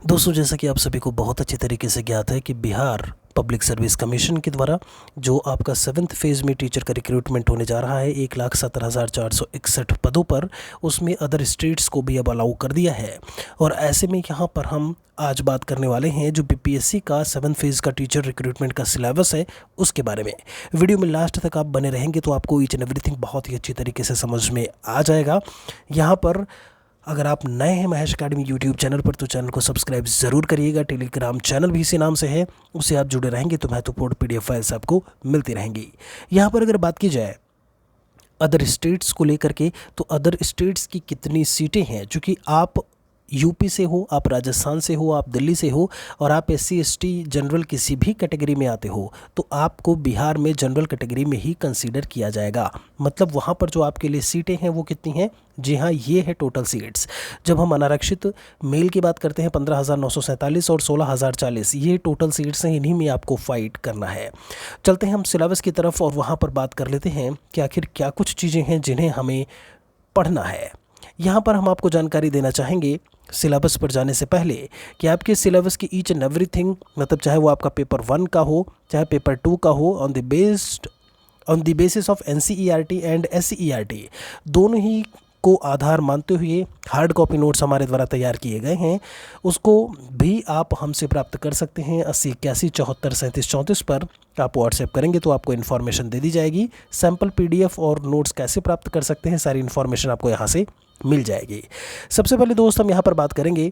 दोस्तों, जैसा कि आप सभी को बहुत अच्छी तरीके से ज्ञात है कि बिहार पब्लिक सर्विस कमीशन के द्वारा जो आपका 7th फेज़ में टीचर का रिक्रूटमेंट होने जा रहा है 1,17,461 पदों पर, उसमें अदर स्टेट्स को भी अब अलाउ कर दिया है। और ऐसे में यहाँ पर हम आज बात करने वाले हैं जो बीपीएससी का 7th फेज़ का टीचर रिक्रूटमेंट का सिलेबस है उसके बारे में। वीडियो में लास्ट तक आप बने रहेंगे तो आपको ईच एंड एवरीथिंग बहुत ही अच्छी तरीके से समझ में आ जाएगा। यहाँ पर अगर आप नए हैं महेश अकेडमी यूट्यूब चैनल पर तो चैनल को सब्सक्राइब ज़रूर करिएगा। टेलीग्राम चैनल भी इसी नाम से है, उससे आप जुड़े रहेंगे तो महत्वपूर्ण पीडीएफ फाइल्स आपको मिलती रहेंगी। यहाँ पर अगर बात की जाए अदर स्टेट्स को लेकर के, तो अदर स्टेट्स की कितनी सीटें हैं, चूँकि आप यूपी से हो, आप राजस्थान से हो, आप दिल्ली से हो और आप एससी एसटी जनरल किसी भी कैटेगरी में आते हो तो आपको बिहार में जनरल कैटेगरी में ही कंसीडर किया जाएगा। मतलब वहाँ पर जो आपके लिए सीटें हैं वो कितनी हैं? जी हाँ, ये है टोटल सीट्स। जब हम अनारक्षित मेल की बात करते हैं 15,947 और 16,040, ये टोटल सीट्स हैं, इन्हीं में आपको फाइट करना है। चलते हैं हम सिलेबस की तरफ और वहाँ पर बात कर लेते हैं कि आखिर क्या कुछ चीज़ें हैं जिन्हें हमें पढ़ना है। यहाँ पर हम आपको जानकारी देना चाहेंगे सिलेबस पर जाने से पहले कि आपके सिलेबस की ईच एंड एवरीथिंग, मतलब चाहे वो आपका पेपर 1 का हो चाहे पेपर 2 का हो, on the basis of NCERT and SCERT, दोनों ही को आधार मानते हुए हार्ड कॉपी नोट्स हमारे द्वारा तैयार किए गए हैं। उसको भी आप हमसे प्राप्त कर सकते हैं 80 81 74 37 34 पर। आप व्हाट्सएप करेंगे तो आपको इन्फॉर्मेशन दे दी जाएगी। सैम्पल पीडीएफ और नोट्स कैसे प्राप्त कर सकते हैं, सारी इन्फॉर्मेशन आपको यहाँ से मिल जाएगी। सबसे पहले दोस्त हम यहाँ पर बात करेंगे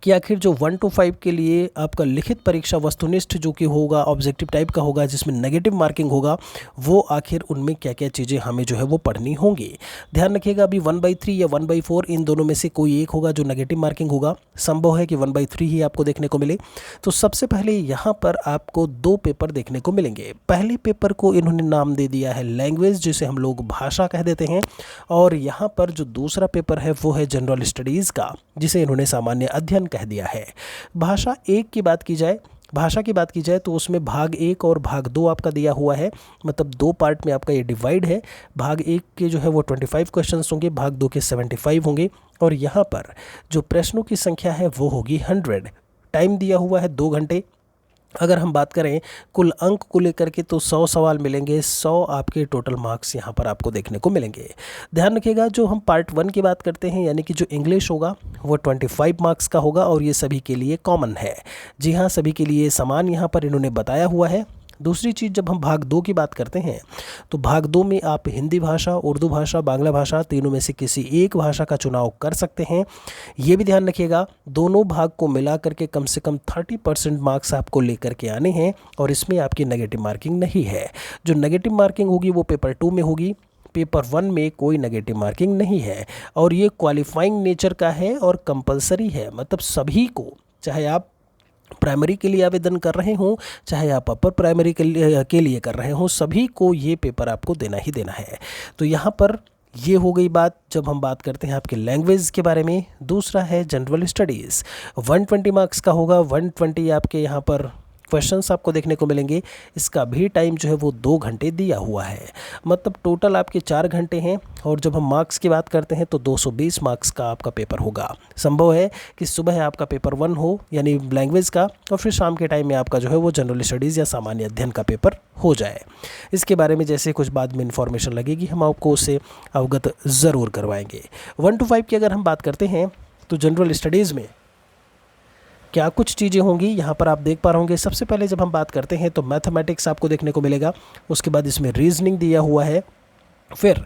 कि आखिर जो 1 to 5 के लिए आपका लिखित परीक्षा वस्तुनिष्ठ जो कि होगा, ऑब्जेक्टिव टाइप का होगा, जिसमें नेगेटिव मार्किंग होगा, वो आखिर उनमें क्या क्या चीज़ें हमें जो है वो पढ़नी होंगी। ध्यान रखिएगा, अभी 1/3 या 1/4 इन दोनों में से कोई एक होगा जो नेगेटिव मार्किंग होगा। संभव है कि 1/3 ही आपको देखने को मिले। तो सबसे पहले यहाँ पर आपको 2 पेपर देखने को मिलेंगे। पहले पेपर को इन्होंने नाम दे दिया है लैंग्वेज, जिसे हम लोग भाषा कह देते हैं। और यहाँ पर जो दूसरा पेपर है वो है जनरल स्टडीज़ का, जिसे इन्होंने सामान्य अध्ययन कह दिया है। भाषा की बात की जाए तो उसमें भाग 1 और भाग 2 आपका दिया हुआ है। मतलब 2 पार्ट में आपका ये डिवाइड है। भाग 1 के जो है वो 25 क्वेश्चंस होंगे, भाग 2 के 75 होंगे। और यहाँ पर जो प्रश्नों की संख्या है वो होगी 100। टाइम दिया हुआ है 2 घंटे। अगर हम बात करें कुल अंक को लेकर के तो 100 सवाल मिलेंगे, 100 आपके टोटल मार्क्स यहाँ पर आपको देखने को मिलेंगे। ध्यान रखिएगा, जो हम पार्ट 1 की बात करते हैं यानी कि जो इंग्लिश होगा वो 25 मार्क्स का होगा और ये सभी के लिए कॉमन है। जी हाँ, सभी के लिए समान यहाँ पर इन्होंने बताया हुआ है। दूसरी चीज़, जब हम भाग 2 की बात करते हैं तो भाग 2 में आप हिंदी भाषा, उर्दू भाषा, बांग्ला भाषा, तीनों में से किसी एक भाषा का चुनाव कर सकते हैं। ये भी ध्यान रखिएगा, दोनों भाग को मिला करके कम से कम 30% मार्क्स आपको लेकर के आने हैं और इसमें आपकी नेगेटिव मार्किंग नहीं है। जो नेगेटिव मार्किंग होगी वो पेपर 2 में होगी। पेपर 1 में कोई नेगेटिव मार्किंग नहीं है और ये क्वालिफाइंग नेचर का है और कंपलसरी है। मतलब सभी को, चाहे आप प्राइमरी के लिए आवेदन कर रहे हों चाहे आप अपर प्राइमरी के लिए कर रहे हों, सभी को ये पेपर आपको देना ही देना है। तो यहाँ पर ये हो गई बात जब हम बात करते हैं आपके लैंग्वेज के बारे में। दूसरा है जनरल स्टडीज़, 120 मार्क्स का होगा। 120 आपके यहाँ पर क्वेश्चंस आपको देखने को मिलेंगे। इसका भी टाइम जो है वो 2 घंटे दिया हुआ है। मतलब टोटल आपके 4 घंटे हैं। और जब हम मार्क्स की बात करते हैं तो 220 मार्क्स का आपका पेपर होगा। संभव है कि सुबह आपका पेपर 1 हो यानी लैंग्वेज का, और फिर शाम के टाइम में आपका जो है वो जनरल स्टडीज़ या सामान्य अध्ययन का पेपर हो जाए। इसके बारे में जैसे कुछ बाद में इन्फॉर्मेशन लगेगी हम आपको उससे अवगत ज़रूर करवाएंगे। 1 to 5 की अगर हम बात करते हैं तो जनरल स्टडीज़ में क्या कुछ चीज़ें होंगी यहाँ पर आप देख पा रहे होंगे। सबसे पहले जब हम बात करते हैं तो मैथमेटिक्स आपको देखने को मिलेगा। उसके बाद इसमें रीजनिंग दिया हुआ है। फिर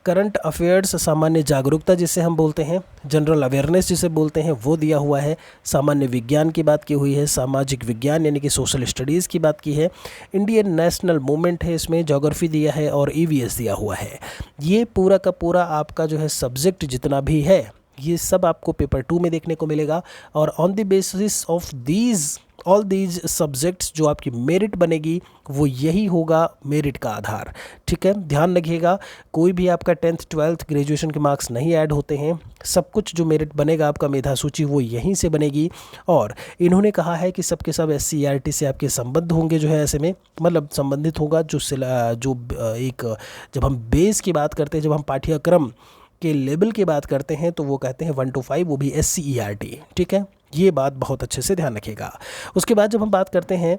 करंट अफेयर्स, सामान्य जागरूकता जिसे हम बोलते हैं, जनरल अवेयरनेस जिसे बोलते हैं, वो दिया हुआ है। सामान्य विज्ञान की बात की हुई है। सामाजिक विज्ञान यानी कि सोशल स्टडीज़ की बात की है। इंडियन नेशनल मूवमेंट है, इसमें ज्योग्राफी दिया है और ईवीएस दिया हुआ है। ये पूरा का पूरा आपका जो है सब्जेक्ट जितना भी है ये सब आपको पेपर 2 में देखने को मिलेगा। और on the basis of all these subjects जो आपकी मेरिट बनेगी वो यही होगा मेरिट का आधार। ठीक है, ध्यान रखिएगा, कोई भी आपका 10th 12th ग्रेजुएशन के मार्क्स नहीं ऐड होते हैं। सब कुछ जो मेरिट बनेगा आपका मेधा सूची वो यहीं से बनेगी। और इन्होंने कहा है कि सबके सब एससीईआरटी से आपके संबद्ध होंगे, जो है ऐसे में मतलब संबंधित होगा। एक जब हम बेस की बात करते हैं, जब हम पाठ्यक्रम के लेवल की बात करते हैं तो वो कहते हैं 1 to 5, वो भी एससीईआरटी। ठीक है, ये बात बहुत अच्छे से ध्यान रखिएगा। उसके बाद जब हम बात करते हैं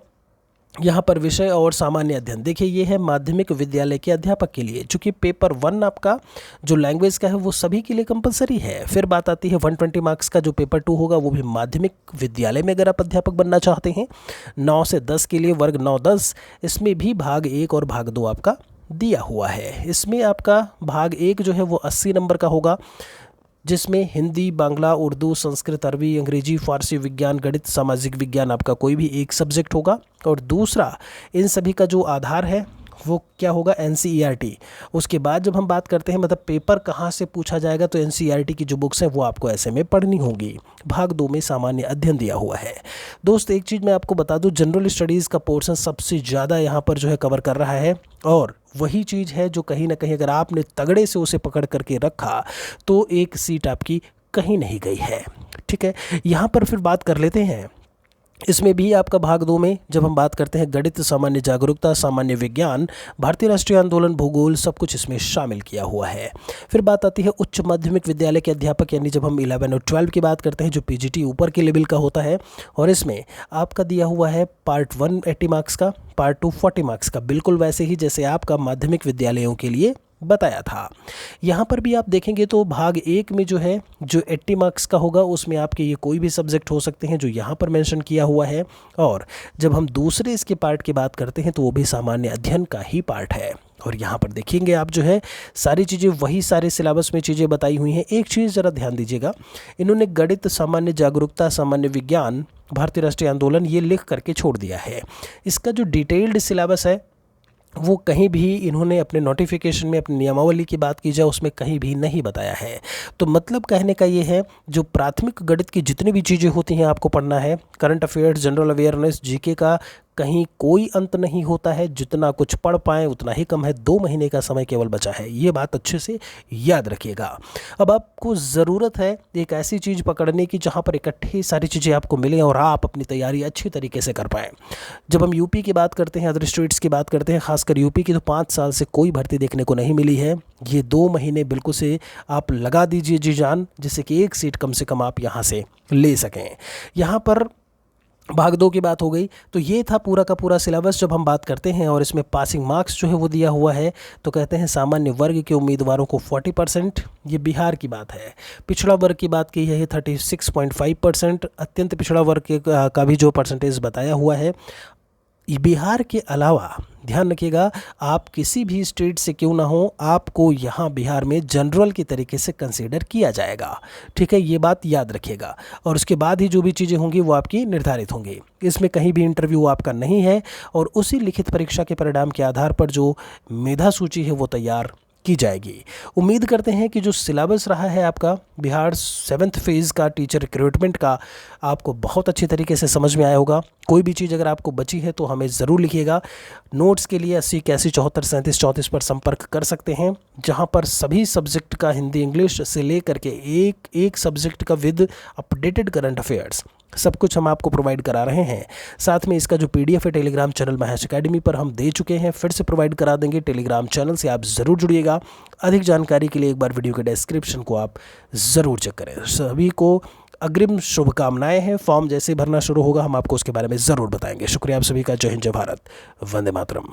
यहाँ पर विषय और सामान्य अध्ययन, देखिए ये है माध्यमिक विद्यालय के अध्यापक के लिए, चूँकि पेपर 1 आपका जो लैंग्वेज का है वो सभी के लिए कंपलसरी है। फिर बात आती है 120 मार्क्स का जो पेपर 2 होगा वो भी माध्यमिक विद्यालय में अगर आप अध्यापक बनना चाहते हैं। 9 से 10 के लिए वर्ग 9-10, इसमें भी भाग 1 और भाग 2 आपका दिया हुआ है। इसमें आपका भाग 1 जो है वो 80 नंबर का होगा, जिसमें हिंदी, बांग्ला, उर्दू, संस्कृत, अरबी, अंग्रेजी, फारसी, विज्ञान, गणित, सामाजिक विज्ञान आपका कोई भी एक सब्जेक्ट होगा। और दूसरा इन सभी का जो आधार है वो क्या होगा, NCERT। उसके बाद जब हम बात करते हैं मतलब पेपर कहाँ से पूछा जाएगा, तो NCERT की जो बुक्स हैं वो आपको ऐसे में पढ़नी होंगी। भाग 2 में सामान्य अध्ययन दिया हुआ है। दोस्त एक चीज़ मैं आपको बता दूं, जनरल स्टडीज़ का पोर्शन सबसे ज़्यादा यहाँ पर जो है कवर कर रहा है, और वही चीज़ है जो कहीं ना कहीं अगर आपने तगड़े से उसे पकड़ करके रखा तो एक सीट आपकी कहीं नहीं गई है। ठीक है, यहाँ पर फिर बात कर लेते हैं। इसमें भी आपका भाग 2 में जब हम बात करते हैं गणित, सामान्य जागरूकता, सामान्य विज्ञान, भारतीय राष्ट्रीय आंदोलन, भूगोल, सब कुछ इसमें शामिल किया हुआ है। फिर बात आती है उच्च माध्यमिक विद्यालय के अध्यापक, यानी जब हम 11 और 12 की बात करते हैं जो PGT ऊपर के लेवल का होता है, और इसमें आपका दिया हुआ है पार्ट 1 80 मार्क्स का, पार्ट 2 40 मार्क्स का, बिल्कुल वैसे ही जैसे आपका माध्यमिक विद्यालयों के लिए बताया था। यहाँ पर भी आप देखेंगे तो भाग 1 में जो है जो 80 मार्क्स का होगा उसमें आपके ये कोई भी सब्जेक्ट हो सकते हैं जो यहाँ पर मेंशन किया हुआ है, और जब हम दूसरे इसके पार्ट की बात करते हैं तो वो भी सामान्य अध्ययन का ही पार्ट है। और यहाँ पर देखेंगे आप जो है सारी चीज़ें वही सारे सिलेबस में चीज़ें बताई हुई हैं। एक चीज़ ज़रा ध्यान दीजिएगा, इन्होंने गणित, सामान्य जागरूकता, सामान्य विज्ञान, भारतीय राष्ट्रीय आंदोलन ये लिख करके छोड़ दिया है। इसका जो डिटेल्ड सिलेबस है वो कहीं भी इन्होंने अपने नोटिफिकेशन में, अपनी नियमावली की बात की जाए उसमें कहीं भी नहीं बताया है। तो मतलब कहने का ये है जो प्राथमिक गणित की जितनी भी चीज़ें होती हैं आपको पढ़ना है, current affairs, general awareness, GK का कहीं कोई अंत नहीं होता है, जितना कुछ पढ़ पाएँ उतना ही कम है। 2 महीने का समय केवल बचा है, ये बात अच्छे से याद रखिएगा। अब आपको ज़रूरत है एक ऐसी चीज़ पकड़ने की जहाँ पर इकट्ठी सारी चीज़ें आपको मिलें और आप अपनी तैयारी अच्छी तरीके से कर पाएँ। जब हम यूपी की बात करते हैं, अदर स्टेट्स की बात करते हैं, खासकर यूपी की, तो 5 साल से कोई भर्ती देखने को नहीं मिली है। ये 2 महीने बिल्कुल से आप लगा दीजिए जी जान, जिससे कि एक सीट कम से कम आप यहाँ से ले सकें। यहाँ पर भाग 2 की बात हो गई, तो ये था पूरा का पूरा सिलेबस। जब हम बात करते हैं और इसमें पासिंग मार्क्स जो है वो दिया हुआ है, तो कहते हैं सामान्य वर्ग के उम्मीदवारों को 40%, ये बिहार की बात है। पिछड़ा वर्ग की बात की है 36.5%, अत्यंत पिछड़ा वर्ग का भी जो परसेंटेज बताया हुआ है। बिहार के अलावा ध्यान रखिएगा, आप किसी भी स्टेट से क्यों ना हो, आपको यहाँ बिहार में जनरल की तरीके से कंसीडर किया जाएगा। ठीक है, ये बात याद रखिएगा। और उसके बाद ही जो भी चीज़ें होंगी वो आपकी निर्धारित होंगी। इसमें कहीं भी इंटरव्यू आपका नहीं है, और उसी लिखित परीक्षा के परिणाम के आधार पर जो मेधा सूची है वो तैयार की जाएगी। उम्मीद करते हैं कि जो सिलेबस रहा है आपका बिहार 7th फेज़ का टीचर रिक्रूटमेंट का, आपको बहुत अच्छी तरीके से समझ में आया होगा। कोई भी चीज़ अगर आपको बची है तो हमें ज़रूर लिखिएगा। नोट्स के लिए 80 81 74 37 34 पर संपर्क कर सकते हैं, जहां पर सभी सब्जेक्ट का हिंदी इंग्लिश से लेकर के एक सब्जेक्ट का विद अपडेटेड करंट अफेयर्स सब कुछ हम आपको प्रोवाइड करा रहे हैं। साथ में इसका जो PDF है टेलीग्राम चैनल महेश एकेडमी पर हम दे चुके हैं, फिर से प्रोवाइड करा देंगे। टेलीग्राम चैनल से आप ज़रूर जुड़िएगा। अधिक जानकारी के लिए एक बार वीडियो के डिस्क्रिप्शन को आप ज़रूर चेक करें। सभी को अग्रिम शुभकामनाएं हैं। फॉर्म जैसे भरना शुरू होगा हम आपको उसके बारे में ज़रूर बताएंगे। शुक्रिया आप सभी का। जय हिंद, जय भारत, वंदे मातरम।